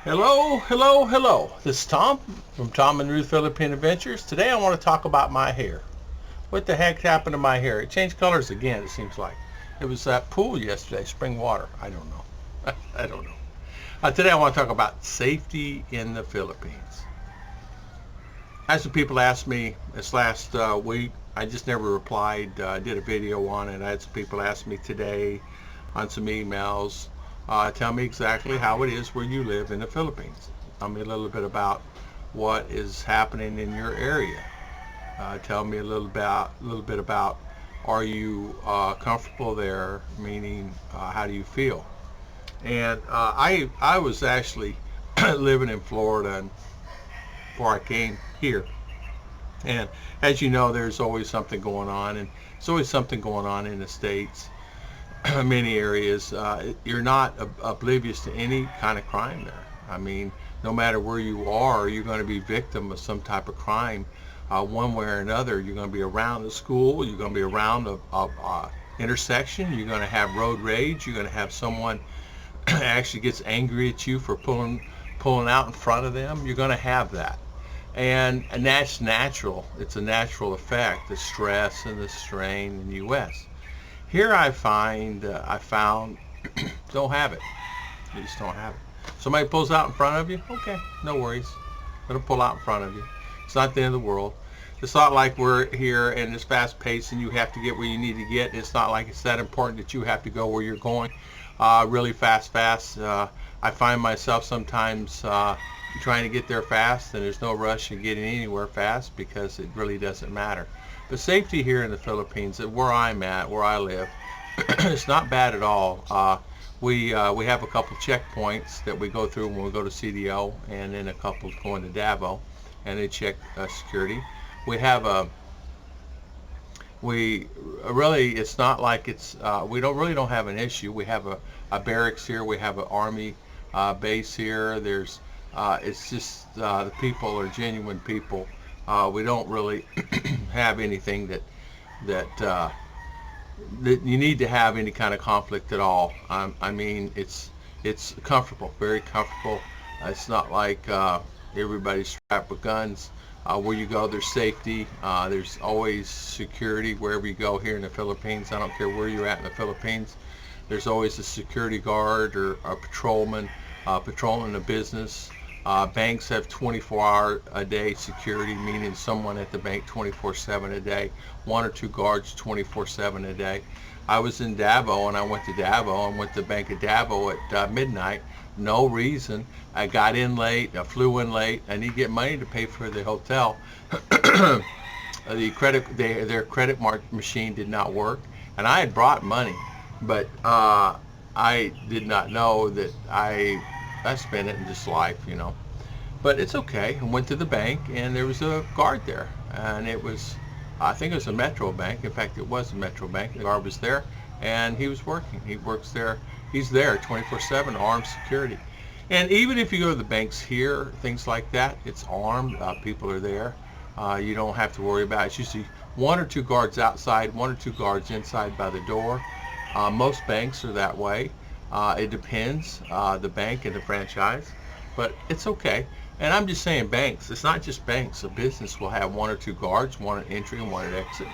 Hello, hello, hello. This is Tom from Tom and Ruth Philippine Adventures. Today I want to talk about my hair. What the heck happened to my hair? It changed colors again, it seems like. It was that pool yesterday, spring water. I don't know. I don't know. Today I want to talk about safety in the Philippines. As some people asked me this last week, I just never replied. I did a video on it. I had some people ask me today on some emails. Tell me exactly how it is where you live in the Philippines. Tell me a little bit about what is happening in your area. Tell me a little bit about are you comfortable there? Meaning, how do you feel? And I was actually living in Florida before I came here. And as you know, there's always something going on, and there's always something going on in the States. Many areas, you're not oblivious to any kind of crime there. I mean, no matter where you are, you're going to be victim of some type of crime, one way or another. You're going to be around the school. You're going to be around a intersection. You're going to have road rage. You're going to have someone actually gets angry at you for pulling out in front of them. You're going to have that, and that's natural. It's a natural effect, the stress and the strain in the U.S. Here I found don't have it. You just don't have it. Somebody pulls out in front of you, okay, no worries. Gonna pull out in front of you. It's not the end of the world. It's not like we're here and it's fast paced and you have to get where you need to get. It's not like it's that important that you have to go where you're going really fast. I find myself sometimes trying to get there fast, and there's no rush in getting anywhere fast because it really doesn't matter. But safety here in the Philippines, where I'm at, where I live, it's not bad at all. We have a couple checkpoints that we go through when we go to CDO, and then a couple going to Davao, and they check security. We have a we really it's not like it's we don't have an issue. We have a barracks here. We have an army base here. There's it's just the people are genuine people. We don't really have anything that that you need to have any kind of conflict at all. I mean, it's comfortable, very comfortable. It's not like everybody's strapped with guns. Where you go, there's safety. There's always security wherever you go here in the Philippines. I don't care where you're at in the Philippines. There's always a security guard or a patrolman patrolling the business. Banks have 24-hour a day security, meaning someone at the bank 24/7 a day, one or two guards 24/7 a day. I was in Davao, and I went to Davao and went to the bank at Davao at midnight. No reason. I got in late. I flew in late. I need to get money to pay for the hotel. Their credit machine did not work, and I had brought money, but I did not know that I spent it in just life. But it's okay. I went to the bank, and there was a guard there, and I think it was a Metro Bank. In fact, it was a Metro Bank. The guard was there, and he was working. He works there. He's there 24/7, armed security. And even if you go to the banks here, things like that, it's armed. People are there. You don't have to worry about it. It's usually one or two guards outside, one or two guards inside by the door. Most banks are that way. It depends, the bank and the franchise, but it's okay. And I'm just saying banks. It's not just banks. A business will have one or two guards, one at entry and one at exit.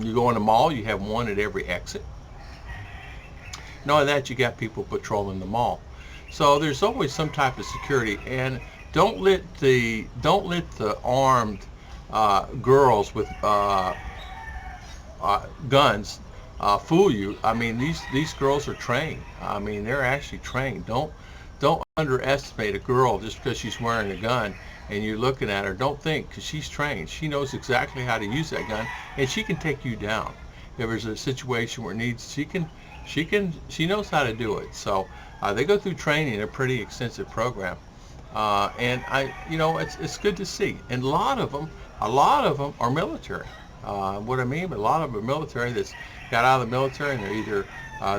You go in the mall, you have one at every exit. Knowing that, you got people patrolling the mall. So there's always some type of security, and don't let the armed girls with guns fool you. I mean, these girls are trained. I mean, they're actually trained. Don't underestimate a girl just because she's wearing a gun and you're looking at her. Don't think, because she's trained. She knows exactly how to use that gun, and she can take you down. If there's a situation where it needs, she knows how to do it. So they go through training, a pretty extensive program, and it's good to see. And a lot of them are military. What I mean, but a lot of them are military that's got out of the military, and they're either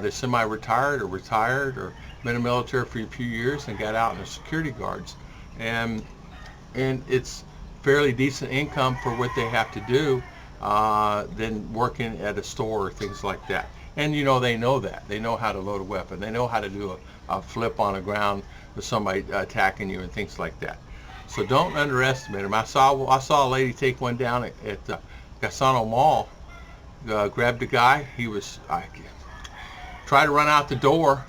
they're semi-retired or retired or been in the military for a few years and got out and they're security guards, and it's fairly decent income for what they have to do than working at a store or things like that. And you know, they know that. They know how to load a weapon. They know how to do a flip on the ground with somebody attacking you and things like that. So don't underestimate them. I saw a lady take one down at Gasano Mall, grabbed a guy. Tried to run out the door,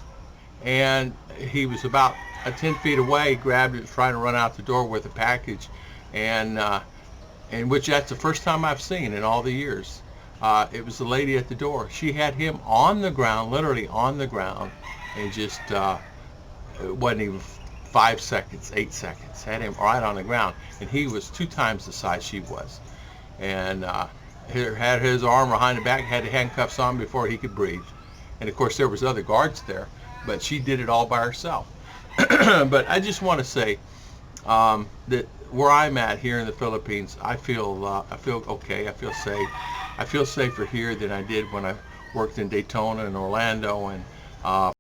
and he was about 10 feet away, grabbed it, trying to run out the door with a package, and which that's the first time I've seen in all the years. It was the lady at the door. She had him on the ground, literally on the ground, and just it wasn't even 5 seconds, 8 seconds. Had him right on the ground, and he was 2 times the size she was, and had his arm behind the back, had the handcuffs on before he could breathe. And of course there was other guards there, but she did it all by herself. But I just want to say that where I'm at here in the Philippines, I feel okay. I feel safe. I feel safer here than I did when I worked in Daytona and Orlando and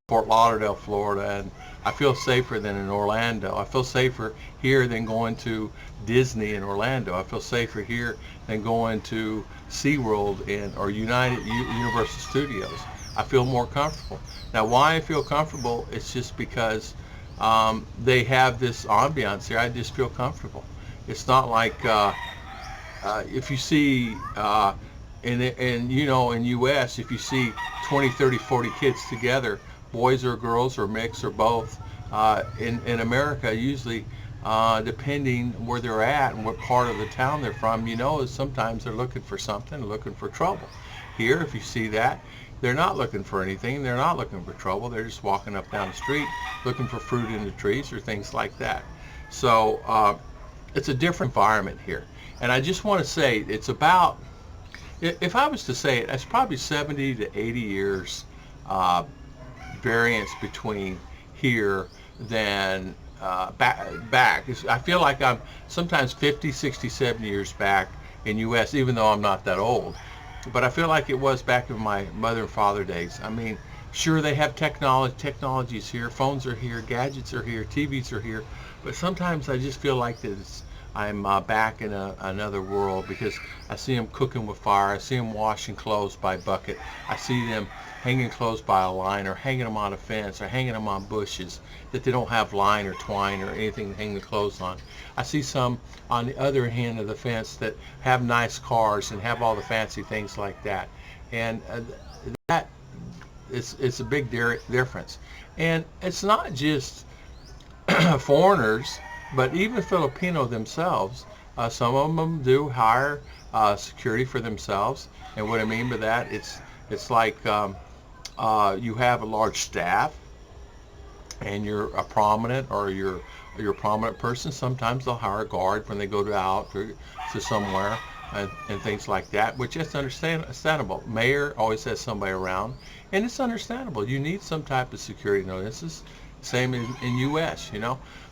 Fort Lauderdale, Florida, and I feel safer than in Orlando. I feel safer here than going to Disney in Orlando. I feel safer here than going to SeaWorld or Universal Studios. I feel more comfortable. Now, why I feel comfortable, it's just because they have this ambiance here. I just feel comfortable. It's not like if you see in U.S., if you see 20, 30, 40 kids together, boys or girls or mix or both, in America, usually depending where they're at and what part of the town they're from, sometimes they're looking for something, looking for trouble. Here, if you see that, they're not looking for anything. They're not looking for trouble. They're just walking up down the street looking for fruit in the trees or things like that. So it's a different environment here. And I just want to say it's about, if I was to say it, it's probably 70 to 80 years variance between here than back. I feel like I'm sometimes 50, 60, 70 years back in U.S., even though I'm not that old. But I feel like it was back in my mother and father days. I mean, sure, they have technologies here, phones are here, gadgets are here, TVs are here, but sometimes I just feel like I'm back in another world, because I see them cooking with fire, I see them washing clothes by bucket, I see them hanging clothes by a line, or hanging them on a fence, or hanging them on bushes that they don't have line or twine or anything to hang the clothes on. I see some on the other end of the fence that have nice cars and have all the fancy things like that, and that it's a big difference. And it's not just foreigners, but even Filipino themselves. Some of them do hire security for themselves, and what I mean by that, it's like you have a large staff, and you're a prominent, or you're a prominent person. Sometimes they'll hire a guard when they go out to somewhere and things like that, which is understandable. Mayor always has somebody around, and it's understandable. You need some type of security notices. Same in U.S.,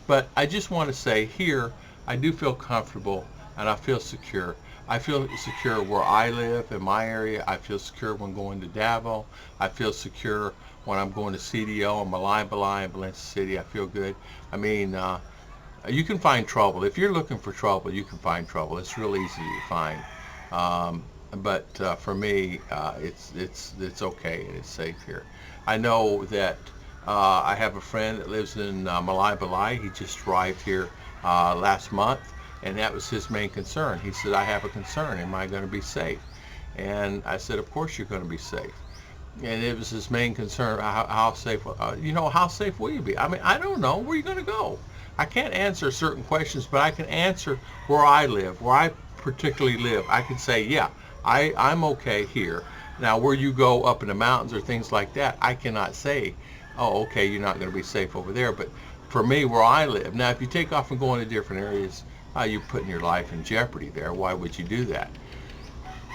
But I just want to say here, I do feel comfortable and I feel secure. I feel secure where I live in my area. I feel secure when going to Davao. I feel secure when I'm going to CDO and Balay and Valencia City. I feel good. I mean, you can find trouble. If you're looking for trouble, you can find trouble. It's real easy to find. But for me, it's okay and it's safe here. I know that I have a friend that lives in Balay. He just arrived here last month, and that was his main concern. He said, I have a concern. Am I going to be safe? And I said, of course you're going to be safe. And it was his main concern. How safe? How safe will you be? I mean, I don't know. Where are you going to go? I can't answer certain questions, but I can answer where I live, where I particularly live. I can say, yeah, I'm okay here. Now, where you go up in the mountains or things like that, I cannot say, oh, okay, you're not going to be safe over there. But for me, where I live, now, if you take off and go into different areas, you're putting your life in jeopardy there. Why would you do that?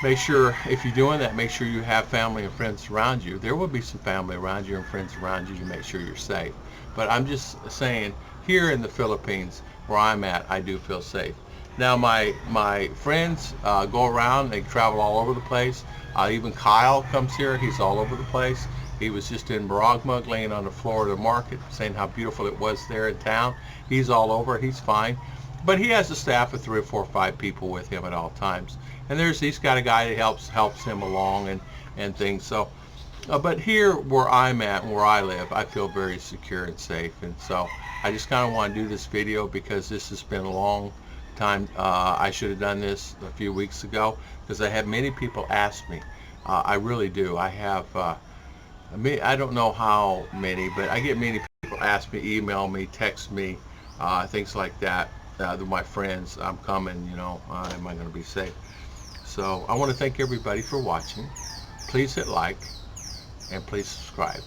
Make sure, if you're doing that, make sure you have family and friends around you. There will be some family around you and friends around you to make sure you're safe. But I'm just saying, here in the Philippines, where I'm at, I do feel safe. Now, my friends go around. They travel all over the place. Even Kyle comes here. He's all over the place. He was just in Baragmug, laying on the floor of the market, saying how beautiful it was there in town. He's all over. He's fine. But he has a staff of 3 or 4 or 5 people with him at all times. And he's got a guy that helps him along and things. So But here where I'm at and where I live, I feel very secure and safe. And so I just kind of want to do this video because this has been a long time. I should have done this a few weeks ago because I have many people ask me. I really do. I have, I don't know how many, but I get many people ask me, email me, text me, things like that. My friends, I'm coming, am I going to be safe? So I want to thank everybody for watching. Please hit like and please subscribe.